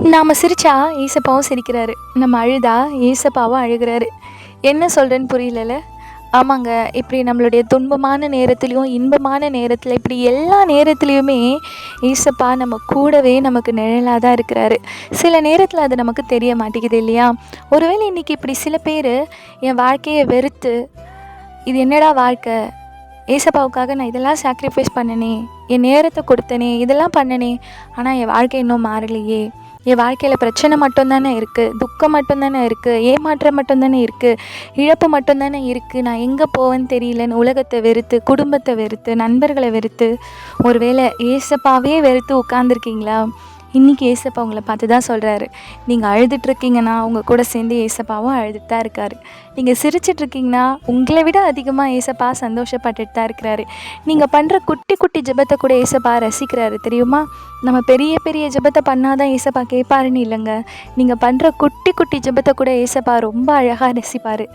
நாம் சிரித்தா ஏசப்பாவும் சிரிக்கிறாரு, நம்ம அழுதா ஏசப்பாவும் அழுகிறாரு. என்ன சொல்கிறேன்னு புரியலல்ல? ஆமாங்க. இப்படி நம்மளுடைய துன்பமான நேரத்துலேயும் இன்பமான நேரத்தில் இப்படி எல்லா நேரத்துலேயுமே ஏசப்பா நம்ம கூடவே நமக்கு நிழலாக தான் இருக்கிறாரு. சில நேரத்தில் அது நமக்கு தெரிய மாட்டேங்குது இல்லையா? ஒருவேளை இன்றைக்கி இப்படி சில பேர் என் வாழ்க்கையை வெறுத்து, இது என்னடா வாழ்க்கை, ஏசப்பாவுக்காக நான் இதெல்லாம் சாக்ரிஃபைஸ் பண்ணனே, என் நேரத்தை கொடுத்தனே, இதெல்லாம் பண்ணனே, ஆனால் என் வாழ்க்கை இன்னும் மாறலையே, என் வாழ்க்கையில் பிரச்சனை மட்டும்தானே இருக்குது, துக்கம் மட்டும்தானே இருக்குது, ஏமாற்றம் மட்டும்தானே இருக்குது, இழப்பு மட்டும்தானே இருக்குது, நான் எங்கே போவேன்னு தெரியலன்னு உலகத்தை வெறுத்து, குடும்பத்தை வெறுத்து, நண்பர்களை வெறுத்து, ஒருவேளை ஏசப்பாவே வெறுத்து உட்காந்துருக்கீங்களா? இன்றைக்கி ஏசப்பா உங்களை பார்த்து தான் சொல்கிறாரு, நீங்கள் அழுதுட்ருக்கீங்கன்னா உங்கள் கூட சேர்ந்து ஏசப்பாவும் அழுதுட்டு தான் இருக்கார். நீங்கள் சிரிச்சிட்ருக்கீங்கன்னா உங்களை விட அதிகமாக ஏசப்பா சந்தோஷப்பட்டுட்டு தான் இருக்கிறாரு. நீங்கள் பண்ணுற குட்டி குட்டி ஜெபத்தை கூட ஏசப்பா ரசிக்கிறாரு தெரியுமா? நம்ம பெரிய பெரிய ஜெபத்தை பண்ணால் தான் ஏசப்பா கேட்பாருன்னு இல்லைங்க. நீங்கள் பண்ணுற குட்டி குட்டி ஜெபத்தை கூட ஏசப்பா ரொம்ப அழகாக ரசிப்பார்.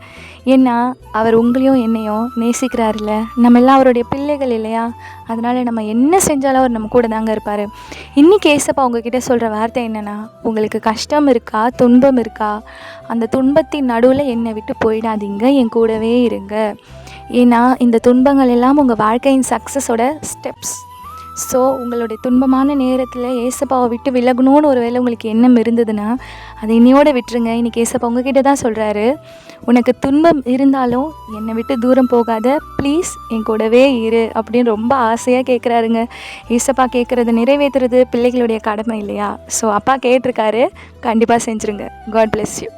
ஏன்னா அவர் உங்களையும் என்னையும் நேசிக்கிறாருல்ல. நம்ம எல்லாம் அவருடைய பிள்ளைகள் இல்லையா? அதனால் நம்ம என்ன செஞ்சாலும் அவர் நம்ம கூட தாங்க இருப்பார். இன்றைக்கி ஏசப்பா உங்ககிட்ட சொல்கிற வார்த்தை என்னென்னா, உங்களுக்கு கஷ்டம் இருக்கா, துன்பம் இருக்கா, அந்த துன்பத்தின் நடுவில் என்னை விட்டு போயிடாதீங்க, என் கூடவே இருங்க. ஏன்னா இந்த துன்பங்கள் எல்லாம் உங்கள் வாழ்க்கையின் சக்ஸஸோட ஸ்டெப்ஸ். ஸோ உங்களுடைய துன்பமான நேரத்தில் ஏசப்பாவை விட்டு விலகணும்னு ஒரு வேளை உங்களுக்கு எண்ணம் இருந்ததுன்னா அதை இன்னையோடு விட்டுருங்க. இன்றைக்கி ஏசப்பா உங்ககிட்ட தான் சொல்கிறாரு, உனக்கு துன்பம் இருந்தாலும் என்னை விட்டு தூரம் போகாத, ப்ளீஸ் என் கூடவே இரு அப்படின்னு ரொம்ப ஆசையாக கேட்குறாருங்க. ஏசப்பா கேட்குறத நிறைவேற்றுறது பிள்ளைகளுடைய கடமை இல்லையா? ஸோ அப்பா கேட்டிருக்காரு, கண்டிப்பாக செஞ்சுருங்க. God bless you.